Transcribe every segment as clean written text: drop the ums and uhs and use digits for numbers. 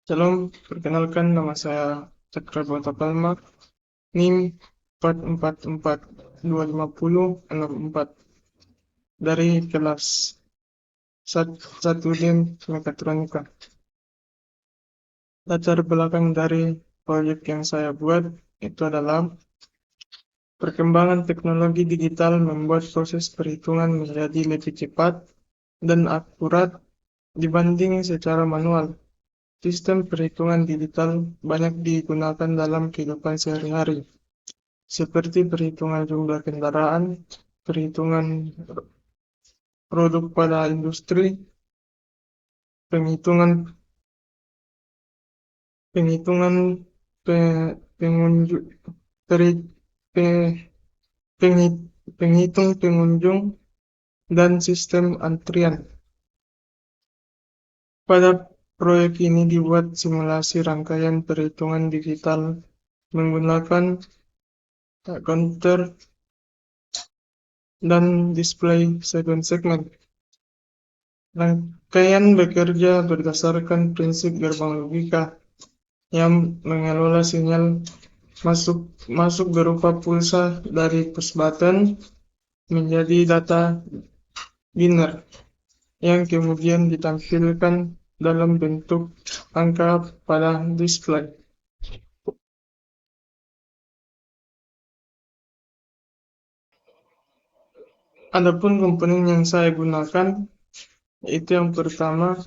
Shalom, perkenalkan nama saya Cakrabuana Palma, NIM 44425064 dari kelas 1 DIM Mekatronika. Latar belakang dari proyek yang saya buat itu adalah perkembangan teknologi digital membuat proses perhitungan menjadi lebih cepat dan akurat dibanding secara manual. Sistem perhitungan digital banyak digunakan dalam kehidupan sehari-hari, seperti perhitungan jumlah kendaraan, perhitungan produk pada industri, penghitungan penghitungan pengunjung, penghitung pengunjung, dan sistem antrian. Pada proyek ini dibuat simulasi rangkaian perhitungan digital menggunakan counter dan display segmen. Rangkaian bekerja berdasarkan prinsip gerbang logika yang mengelola sinyal masuk berupa pulsa dari push button menjadi data biner yang kemudian ditampilkan dalam bentuk angka pada display. Adapun komponen yang saya gunakan yaitu yang pertama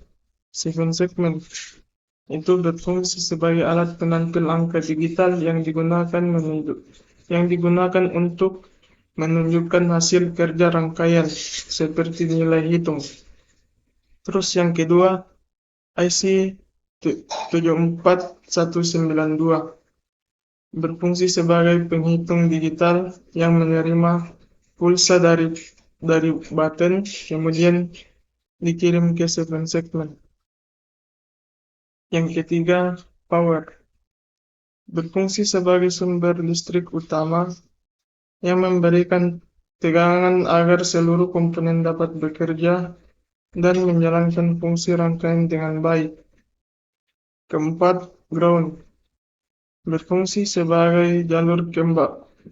segmen. Itu berfungsi sebagai alat penampil angka digital yang digunakan untuk menunjukkan hasil kerja rangkaian seperti nilai hitung. Terus yang kedua, IC 74192 berfungsi sebagai penghitung digital yang menerima pulsa dari button kemudian dikirim ke segmen. Yang ketiga, power berfungsi sebagai sumber listrik utama yang memberikan tegangan agar seluruh komponen dapat bekerja dan menjalankan fungsi rangkaian dengan baik. Keempat, ground berfungsi sebagai jalur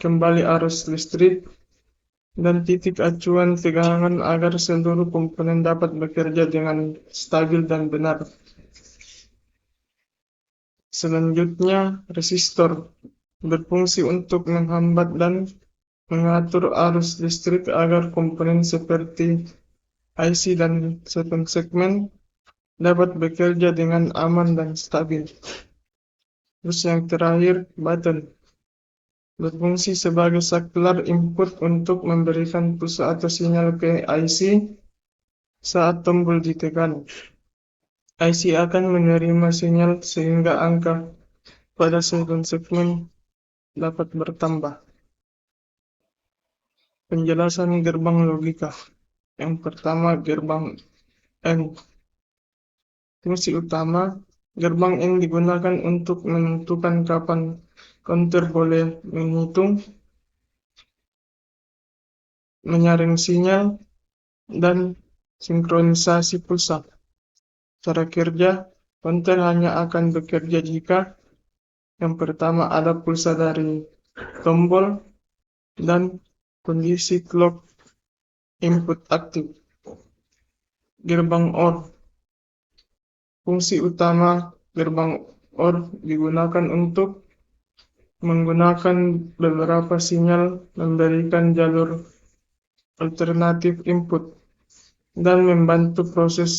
kembali arus listrik dan titik acuan tegangan agar seluruh komponen dapat bekerja dengan stabil dan benar. Selanjutnya, resistor berfungsi untuk menghambat dan mengatur arus listrik agar komponen seperti IC dan segmen dapat bekerja dengan aman dan stabil. Terus yang terakhir, button berfungsi sebagai saklar input untuk memberikan pulsa atau sinyal ke IC saat tombol ditekan. IC akan menerima sinyal sehingga angka pada segmen dapat bertambah. Penjelasan gerbang logika. Yang pertama, gerbang N. Fungsi utama, gerbang N digunakan untuk menentukan kapan counter boleh menghitung, menyaring sinyal, dan sinkronisasi pulsa. Cara kerja, counter hanya akan bekerja jika yang pertama ada pulsa dari tombol dan kondisi clock input aktif. Gerbang OR. Fungsi utama gerbang OR digunakan untuk menggunakan beberapa sinyal memberikan jalur alternatif input dan membantu proses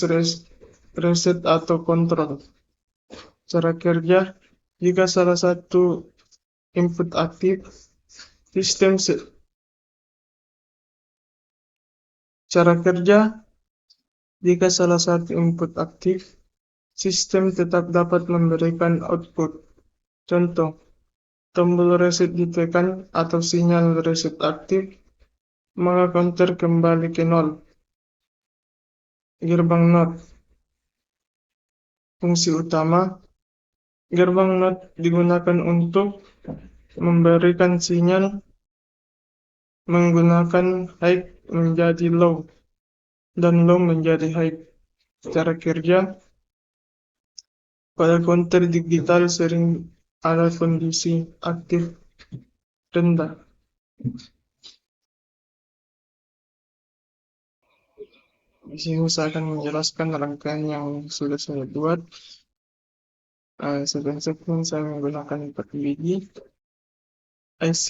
reset atau kontrol. Cara kerja, jika salah satu input aktif, sistem tetap dapat memberikan output. Contoh, tombol reset ditekan atau sinyal reset aktif, maka counter kembali ke 0. Gerbang NOT. Fungsi utama, gerbang NOT digunakan untuk memberikan sinyal menggunakan high menjadi low dan low menjadi high. Cara kerja, Pada konter digital sering ada kondisi aktif rendah. Di sini saya akan menjelaskan rangkaian yang sudah saya buat. Sebagai segmen saya menggunakan 4 biji IC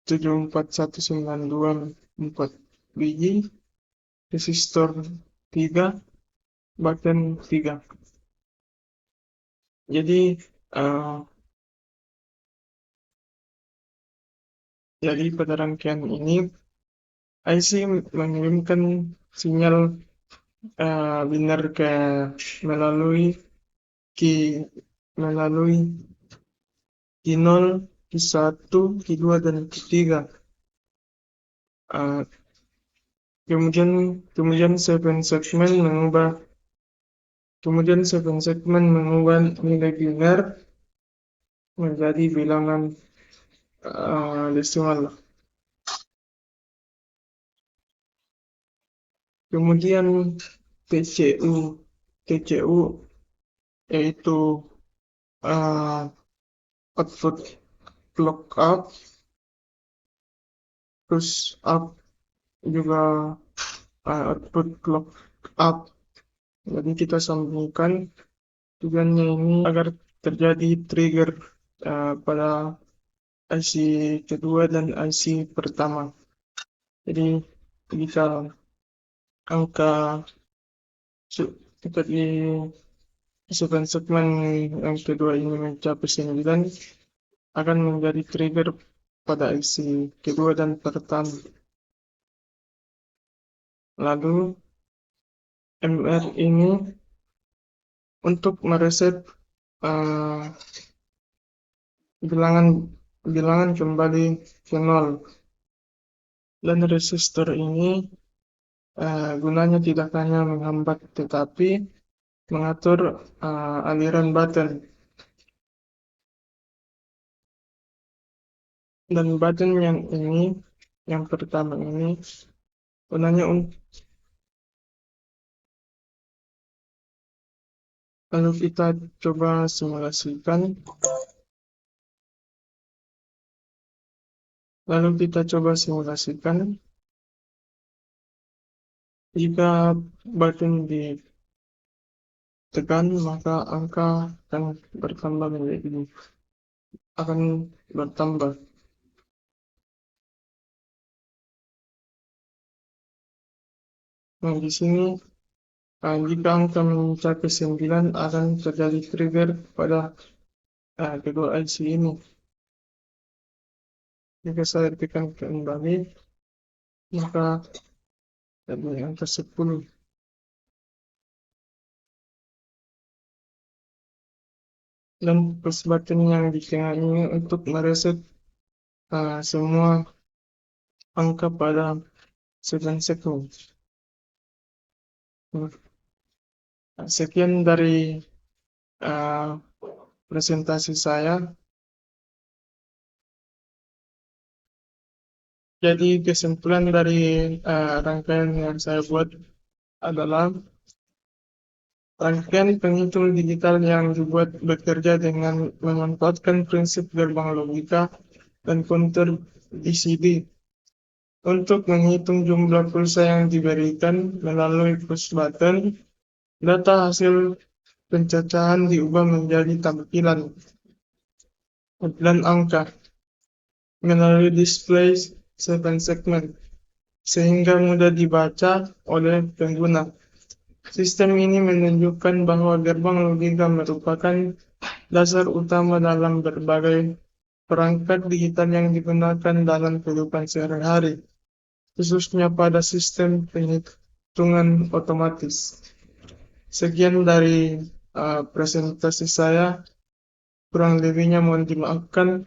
74192 4 biji, resistor 3, button 3. Jadi uh, pada rangkaian ini IC mengirimkan sinyal biner melalui melalui Q0, Q1, Q2 dan Q3. Kemudian 7 segmen mengubah nilai biner menjadi bilangan desimal. Kemudian TCU yaitu output clock up, push up juga output clock up. Jadi kita sambungkan tujuannya ini agar terjadi trigger pada IC kedua dan IC pertama. Jadi jika angka di segmen yang kedua ini mencapai 9 akan menjadi trigger pada IC kedua dan pertama. Lalu MR ini untuk mereset bilangan kembali ke 0. Dan resistor ini gunanya tidak hanya menghambat tetapi mengatur aliran button. Dan button yang pertama ini gunanya lalu kita coba simulasikan. Jika button ditekan maka angka akan bertambah. Nah, di sini jika angka mencapai 9 akan terjadi trigger pada kedua IC ini. Jika saya tekan kembali maka jadi angka 10. Dan push button yang di tengah ini untuk mereset semua angka pada 7 segmen. Sekian dari presentasi saya. Jadi kesimpulan dari rangkaian yang saya buat adalah rangkaian penghitung digital yang dibuat bekerja dengan memanfaatkan prinsip gerbang logika dan counter BCD untuk menghitung jumlah pulsa yang diberikan melalui push button. Data hasil pencacahan diubah menjadi tampilan angka melalui display 7 segmen sehingga mudah dibaca oleh pengguna. Sistem ini menunjukkan bahwa gerbang logika merupakan dasar utama dalam berbagai perangkat digital yang digunakan dalam kehidupan sehari-hari, khususnya pada sistem penghitungan otomatis. Sekian dari presentasi saya, kurang lebihnya mohon dimaafkan.